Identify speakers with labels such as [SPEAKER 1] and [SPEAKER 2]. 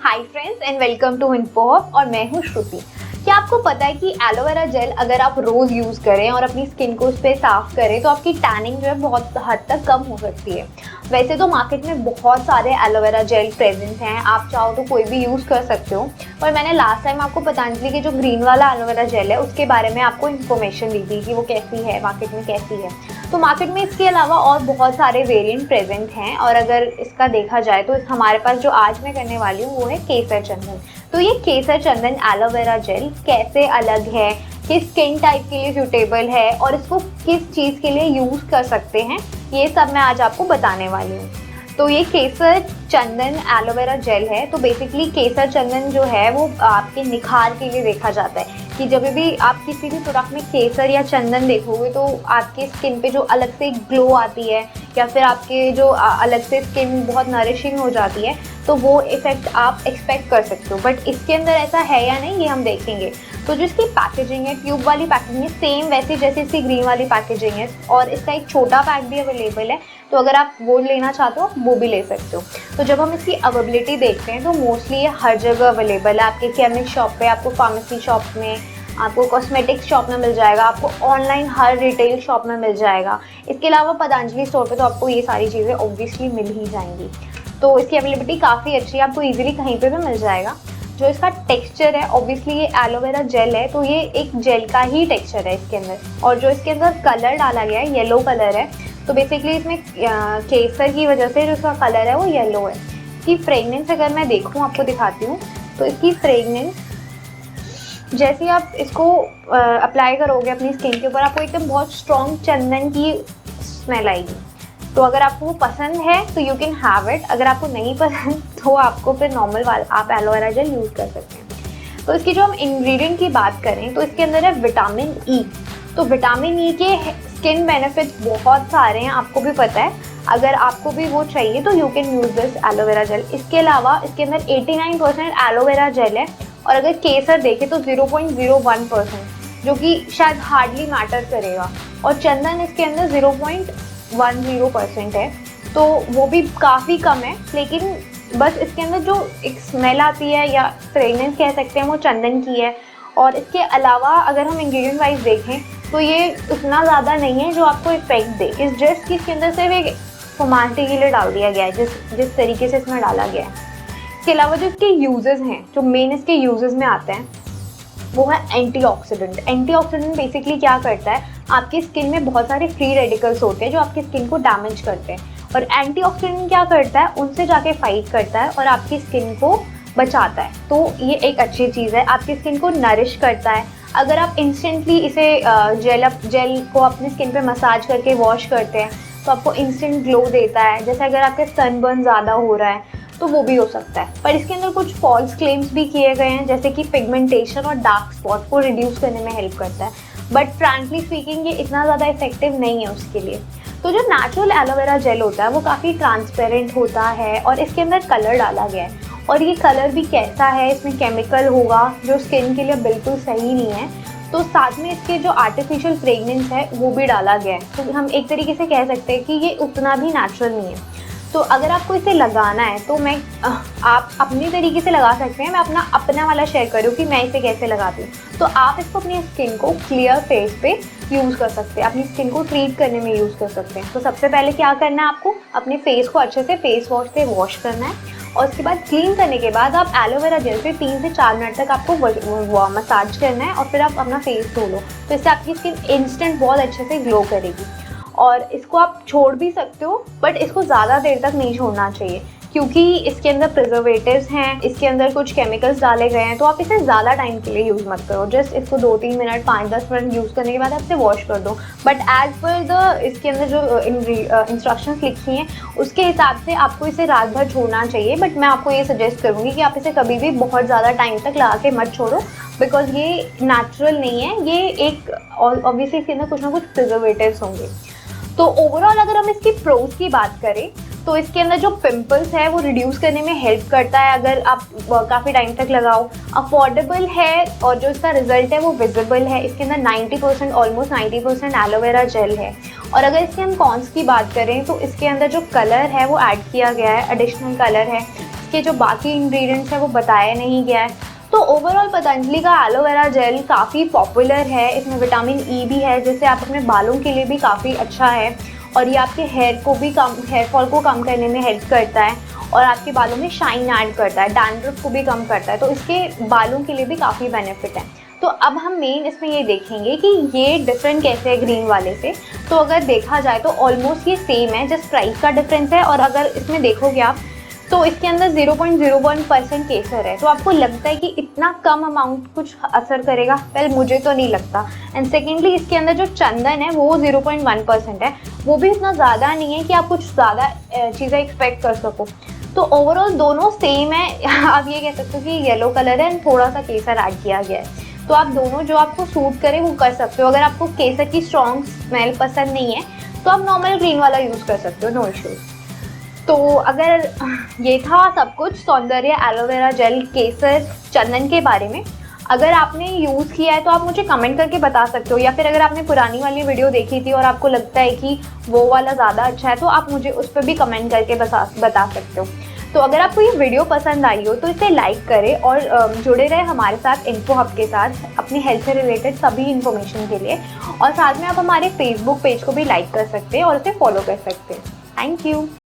[SPEAKER 1] Hi friends and welcome to Infohub और मैं हूँ श्रुति। क्या आपको पता है कि एलोवेरा जेल अगर आप रोज यूज करें और अपनी स्किन को उस पर साफ करें तो आपकी टैनिंग जो है बहुत हद तक कम हो सकती है। वैसे तो मार्केट में बहुत सारे एलोवेरा जेल प्रेजेंट हैं, आप चाहो तो कोई भी यूज कर सकते हो। पर मैंने लास्ट टाइम आपको पतंजलि के जो ग्रीन वाला एलोवेरा जेल है उसके बारे में आपको इन्फॉर्मेशन दी थी कि वो कैसी है, मार्केट में कैसी है। तो मार्केट में इसके अलावा और बहुत सारे वेरिएंट प्रेजेंट हैं और अगर इसका देखा जाए तो हमारे पास जो आज मैं करने वाली हूँ वो है केसर चंदन। तो ये केसर चंदन एलोवेरा जेल कैसे अलग है, किस स्किन टाइप के लिए सूटेबल है और इसको किस चीज़ के लिए यूज़ कर सकते हैं, ये सब मैं आज आपको बताने वाली हूँ। तो ये केसर चंदन एलोवेरा जेल है। तो बेसिकली केसर चंदन जो है वो आपके निखार के लिए देखा जाता है कि जब भी आप किसी भी प्रोडक्ट में केसर या चंदन देखोगे तो आपके स्किन पे जो अलग से ग्लो आती है या फिर आपके जो अलग से स्किन बहुत नरिशिंग हो जाती है, तो वो इफेक्ट आप एक्सपेक्ट कर सकते हो। बट इसके अंदर ऐसा है या नहीं ये हम देखेंगे। तो जो इसकी पैकेजिंग है, ट्यूब वाली पैकेजिंग है, सेम वैसे जैसे इसकी ग्रीन वाली पैकेजिंग है और इसका एक छोटा पैक भी अवेलेबल है। तो अगर आप वो लेना चाहते हो वो भी ले सकते हो। तो जब हम इसकी अवेलेबिलिटी देखते हैं तो मोस्टली ये हर जगह अवेलेबल है। आपके केमिस्ट शॉप पे, आपको फार्मेसी शॉप में, आपको कॉस्मेटिक्स शॉप में मिल जाएगा, आपको ऑनलाइन हर रिटेल शॉप में मिल जाएगा। इसके अलावा पतंजलि स्टोर पे तो आपको ये सारी चीज़ें ऑब्वियसली मिल ही जाएंगी। तो इसकी अवेलेबिलिटी काफ़ी अच्छी है, आपको इजीली कहीं पे भी मिल जाएगा। जो इसका टेक्सचर है, ऑब्वियसली ये एलोवेरा जेल है तो ये एक जेल का ही टेक्सचर है इसके अंदर। और जो इसके अंदर कलर डाला गया है येलो कलर है। तो बेसिकली इसमें केसर की वजह से जो इसका कलर है वो येलो है। इसकी फ्रेगनेंस अगर मैं देखूँ, आपको दिखाती हूँ, तो इसकी फ्रेगनेंस जैसे आप इसको अप्लाई करोगे अपनी स्किन के ऊपर, आपको एकदम बहुत स्ट्रॉन्ग चंदन की स्मेल आएगी। तो अगर आपको वो पसंद है तो यू कैन हैव इट, अगर आपको नहीं पसंद तो आपको फिर नॉर्मल वाला आप एलोवेरा जेल यूज़ कर सकते हैं। तो इसकी जो हम इंग्रेडिएंट की बात करें तो इसके अंदर है विटामिन ई। तो विटामिन ई के स्किन बेनिफिट्स बहुत सारे हैं, आपको भी पता है। अगर आपको भी वो चाहिए तो you can use this aloe vera gel. इसके अलावा इसके अंदर 89% एलोवेरा जेल है और अगर केसर देखें तो 0.01%, जो कि शायद हार्डली मैटर करेगा। और चंदन इसके अंदर 0.10% है, तो वो भी काफ़ी कम है। लेकिन बस इसके अंदर जो एक स्मेल आती है या फ्रेगनेंस कह सकते हैं वो चंदन की है। और इसके अलावा अगर हम इंग्रेडिएंट वाइज देखें तो ये उतना ज़्यादा नहीं है जो आपको इफेक्ट दे। इस जस्ट कि इसके अंदर सिर्फ एक फॉर्मेलिटी के लिए डाल दिया गया है, जिस तरीके से इसमें डाला गया है। इसके अलावा जो इसके यूजेस हैं, जो मेन इसके यूजेस में आते हैं वो है एंटीऑक्सीडेंट। एंटीऑक्सीडेंट बेसिकली क्या करता है, आपकी स्किन में बहुत सारे फ्री रेडिकल्स होते हैं जो आपकी स्किन को डैमेज करते हैं। और एंटीऑक्सीडेंट क्या करता है, उनसे जाके फाइट करता है और आपकी स्किन को बचाता है। तो ये एक अच्छी चीज़ है, आपकी स्किन को नरिश करता है। अगर आप इंस्टेंटली इसे जेल को अपनी स्किन पे मसाज करके वॉश करते हैं तो आपको इंस्टेंट ग्लो देता है। जैसे अगर आपके सनबर्न ज़्यादा हो रहा है तो वो भी हो सकता है। पर इसके अंदर कुछ फॉल्स क्लेम्स भी किए गए हैं, जैसे कि पिगमेंटेशन और डार्क स्पॉट को रिड्यूस करने में हेल्प करता है। बट फ्रैंकली स्पीकिंग ये इतना ज़्यादा इफेक्टिव नहीं है उसके लिए। तो जो नेचुरल एलोवेरा जेल होता है वो काफ़ी ट्रांसपेरेंट होता है और इसके अंदर कलर डाला गया है। और ये कलर भी कैसा है, इसमें केमिकल होगा जो स्किन के लिए बिल्कुल सही नहीं है। तो साथ में इसके जो आर्टिफिशियल फ्रेगनेंस है वो भी डाला गया है। तो हम एक तरीके से कह सकते हैं कि ये उतना भी नेचुरल नहीं है। तो अगर आपको इसे लगाना है तो आप अपनी तरीके से लगा सकते हैं। मैं अपना वाला शेयर करूँ कि मैं इसे कैसे लगाती हूँ। तो आप इसको अपनी स्किन को क्लियर फेस पे यूज़ कर सकते हैं, अपनी स्किन को ट्रीट करने में यूज़ कर सकते हैं। तो सबसे पहले क्या करना है, आपको अपने फेस को अच्छे से फेस वॉश से वॉश करना है और उसके बाद क्लीन करने के बाद आप एलोवेरा जेल पे 3 से 4 मिनट तक आपको मसाज करना है और फिर आप अपना फेस धो लो। तो इससे आपकी स्किन इंस्टेंट बहुत अच्छे से ग्लो करेगी। और इसको आप छोड़ भी सकते हो, बट इसको ज़्यादा देर तक नहीं छोड़ना चाहिए क्योंकि इसके अंदर प्रिजर्वेटिव्स हैं, इसके अंदर कुछ केमिकल्स डाले गए हैं। तो आप इसे ज़्यादा टाइम के लिए यूज़ मत करो। जस्ट इसको 2-3 मिनट, 5-10 मिनट यूज़ करने के बाद आप इसे वॉश कर दो। बट एज पर इसके अंदर जो इंस्ट्रक्शंस लिखी हैं उसके हिसाब से आपको इसे रात भर छोड़ना चाहिए। बट मैं आपको ये सजेस्ट करूँगी कि आप इसे कभी भी बहुत ज़्यादा टाइम तक लगा के मत छोड़ो, बिकॉज ये नेचुरल नहीं है। ये एक ऑब्वियसली इसके अंदर कुछ ना कुछ प्रिजर्वेटिव्स होंगे। तो ओवरऑल अगर हम इसकी प्रोज की बात करें तो इसके अंदर जो पिंपल्स है वो रिड्यूस करने में हेल्प करता है अगर आप काफ़ी टाइम तक लगाओ। अफोर्डेबल है और जो इसका रिजल्ट है वो विजिबल है। इसके अंदर 90% ऑलमोस्ट 90% एलोवेरा जेल है। और अगर इसके हम कॉन्स की बात करें तो इसके अंदर जो कलर है वो ऐड किया गया है, एडिशनल कलर है। इसके जो बाकी इंग्रेडिएंट्स हैं वो बताया नहीं गया है। तो ओवरऑल पतंजलि का एलोवेरा जेल काफ़ी पॉपुलर है। इसमें विटामिन ई भी है, जिससे आप अपने बालों के लिए भी काफ़ी अच्छा है, और ये आपके हेयर फॉल को कम करने में हेल्प करता है, और आपके बालों में शाइन ऐड करता है, डैंड्रफ को भी कम करता है। तो इसके बालों के लिए भी काफ़ी बेनिफिट है। तो अब हम मेन इसमें ये देखेंगे कि ये डिफरेंट कैसे है ग्रीन वाले से। तो अगर देखा जाए तो ऑलमोस्ट ये सेम है, जस्ट प्राइस का डिफरेंस है। और अगर इसमें देखोगे आप तो इसके अंदर 0.01% केसर है। तो आपको लगता है कि इतना कम अमाउंट कुछ असर करेगा? वेल, मुझे तो नहीं लगता। एंड सेकेंडली, इसके अंदर जो चंदन है वो 0.1% है, वो भी इतना ज़्यादा नहीं है कि आप कुछ ज़्यादा चीज़ें एक्सपेक्ट कर सको। तो ओवरऑल दोनों सेम है। आप ये कह सकते हो कि येलो कलर है एंड थोड़ा सा केसर ऐड किया गया है। तो आप दोनों जो आपको सूट करे वो कर सकते हो। अगर आपको केसर की स्ट्रॉन्ग स्मेल पसंद नहीं है तो आप नॉर्मल ग्रीन वाला यूज़ कर सकते हो, नो इश्यूज़। तो अगर ये था सब कुछ सौंदर्य एलोवेरा जेल केसर चंदन के बारे में। अगर आपने यूज़ किया है तो आप मुझे कमेंट करके बता सकते हो, या फिर अगर आपने पुरानी वाली वीडियो देखी थी और आपको लगता है कि वो वाला ज़्यादा अच्छा है तो आप मुझे उस पर भी कमेंट करके बता सकते हो। तो अगर आपको ये वीडियो पसंद आई हो तो इसे लाइक करें और जुड़े रहे हमारे साथ इन्फो हब के साथ अपनी हेल्थ से रिलेटेड सभी इन्फॉर्मेशन के लिए। और साथ में आप हमारे फेसबुक पेज को भी लाइक कर सकते हैं और उसे फॉलो कर सकते हैं। Thank you.